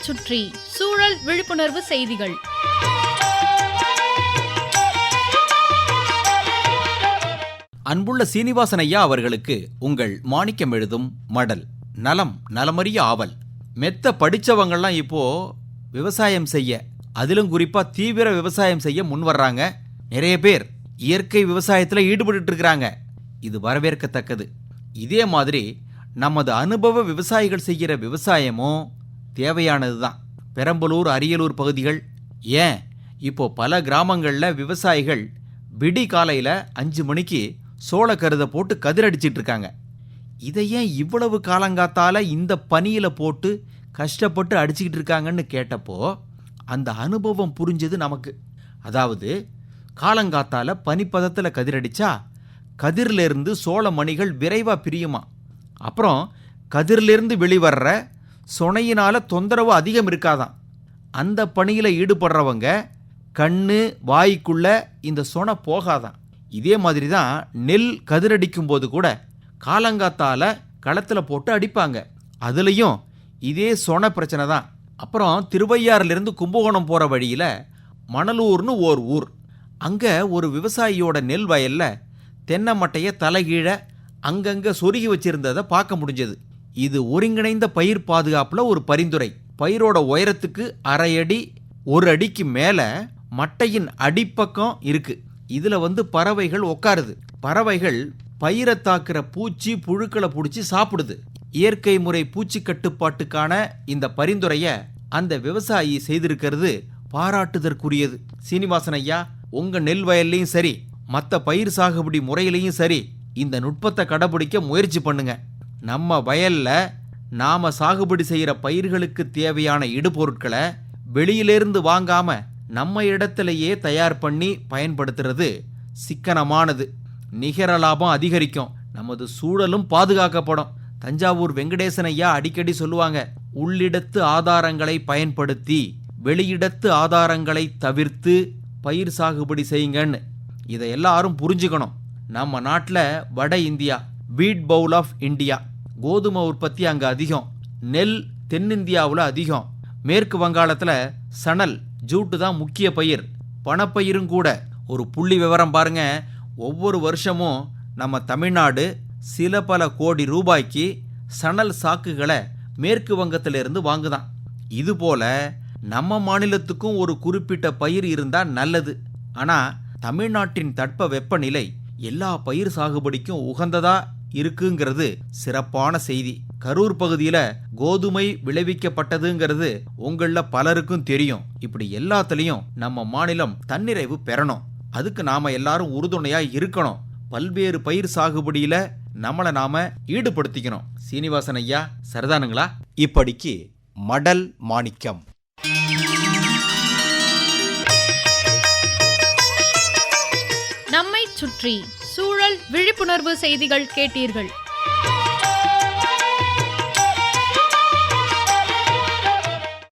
சுற்றி சூழல் விழிப்புணர்வு செய்திகள். அன்புள்ள சீனிவாசன் ஐயா அவர்களுக்கு உங்கள் மாணிக்கம் எழுதும் மடல். நலம் நலமறிய ஆவல். மெத்த படித்தவங்கள்லாம் இப்போ விவசாயம் செய்ய, அதிலும் குறிப்பாக தீவிர விவசாயம் செய்ய முன் வர்றாங்க. நிறைய பேர் இயற்கை விவசாயத்தில் ஈடுபட்டு இருக்கிறாங்க. இது வரவேற்கத்தக்கது. இதே மாதிரி நமது அனுபவ விவசாயிகள் செய்கிற விவசாயமும் தேவையானது தான். பெரம்பலூர், அரியலூர் பகுதிகள், ஏன் இப்போ பல கிராமங்களில் விவசாயிகள் விடி காலையில் 5 மணிக்கு சோள கருதை போட்டு கதிரடிச்சிட்டு இருக்காங்க. இதை ஏன் இவ்வளவு காலங்காத்தால இந்த பனியில் போட்டு கஷ்டப்பட்டு அடிச்சுக்கிட்டு இருக்காங்கன்னு கேட்டப்போ அந்த அனுபவம் புரிஞ்சது நமக்கு. அதாவது காலங்காத்தால பனிப்பதத்தில் கதிரடிச்சா கதிரிலிருந்து சோள மணிகள் விரைவாக பிரியுமா. அப்புறம் கதிரிலிருந்து வெளிவர்ற சொனையினால தொந்தரவு அதிகம் இருக்காதான். அந்த பணியில் ஈடுபடுறவங்க கண்ணு வாய்க்குள்ள இந்த சொனை போகாதான். இதே மாதிரி தான் நெல் கதிரடிக்கும் போது கூட காலங்காத்தால களத்தில் போட்டு அடிப்பாங்க. அதுலேயும் இதே சொனை பிரச்சனை தான். அப்புறம் திருவையாறிலிருந்து கும்பகோணம் போகிற வழியில் மணலூர்னு ஓர் ஊர். அங்கே ஒரு விவசாயியோட நெல் வயலில் தென்னை மட்டையை தலைகீழ அங்கங்கே சொருகி வச்சிருந்ததை பார்க்க முடிஞ்சது. இது ஒருங்கிணைந்த பயிர் பாதுகாப்பில் ஒரு பரிந்துரை. பயிரோட உயரத்துக்கு 1/2 அடி 1 அடிக்கு மேலே மட்டையின் அடிப்பக்கம் இருக்கு. இதில் பறவைகள் உட்காருது. பறவைகள் பயிரை தாக்குற பூச்சி புழுக்களை பிடிச்சி சாப்பிடுது. இயற்கை முறை பூச்சி கட்டுப்பாட்டுக்கான இந்த பரிந்துரையை அந்த விவசாயி செய்திருக்கிறது பாராட்டுதற்குரியது. சீனிவாசன் ஐயா, உங்க நெல் வயல்லையும் சரி, மற்ற பயிர் சாகுபடி முறையிலையும் சரி, இந்த நுட்பத்தை கடைபிடிக்க முயற்சி பண்ணுங்க. நம்ம வயல்ல நாம சாகுபடி செய்யற பயிர்களுக்கு தேவையான இடுபொருட்களை வெளியிலிருந்து வாங்காம நம்ம இடத்திலேயே தயார் பண்ணி பயன்படுத்துறது சிக்கனமானது. நிகர லாபம் அதிகரிக்கும். நமது சூழலும் பாதுகாக்கப்படும். தஞ்சாவூர் வெங்கடேசன் ஐயா அடிக்கடி சொல்லுவாங்க, உள்ளிடத்து ஆதாரங்களை பயன்படுத்தி வெளியிடத்து ஆதாரங்களை தவிர்த்து பயிர் சாகுபடி செய்யுங்கன்னு. இதை எல்லாரும் புரிஞ்சுக்கணும். நம்ம நாட்டில் வட இந்தியா வீட் பவுல் ஆஃப் இந்தியா, கோதுமை உற்பத்தி அங்கே அதிகம். நெல் தென்னிந்தியாவில் அதிகம். மேற்கு வங்காளத்தில் சணல் ஜூட்டு தான் முக்கிய பயிர், பணப்பயிரும் கூட. ஒரு புள்ளி விவரம் பாருங்க, ஒவ்வொரு வருஷமும் நம்ம தமிழ்நாடு சில பல கோடி ரூபாய்க்கு சணல் சாக்குகளை மேற்கு வங்கத்திலிருந்து வாங்குதான். இதுபோல நம்ம மாநிலத்துக்கும் ஒரு குறிப்பிட்ட பயிர் இருந்தால் நல்லது. ஆனால் தமிழ்நாட்டின் தட்ப வெப்பநிலை எல்லா பயிர் சாகுபடிக்கும் உகந்ததா இருக்குங்கிறது சிறப்பான செய்தி. கரூர் பகுதியில் கோதுமை விளைவிக்கப்பட்டதுங்கிறது உங்கள பலருக்கும் தெரியும். இப்படி எல்லாத்துலேயும் நம்ம மாநிலம் தன்னிறைவு பெறணும். அதுக்கு நாம எல்லாரும் உறுதுணையா இருக்கணும். பல்வேறு பயிர் சாகுபடியில நம்மளை நாம ஈடுபடுத்திக்கணும். சீனிவாசன் ஐயா, சரிதானுங்களா? இப்படிக்கு மடல் மாணிக்கம். நம்மை சுற்றி சூழல் விழிப்புணர்வு செய்திகள் கேட்டீர்கள்.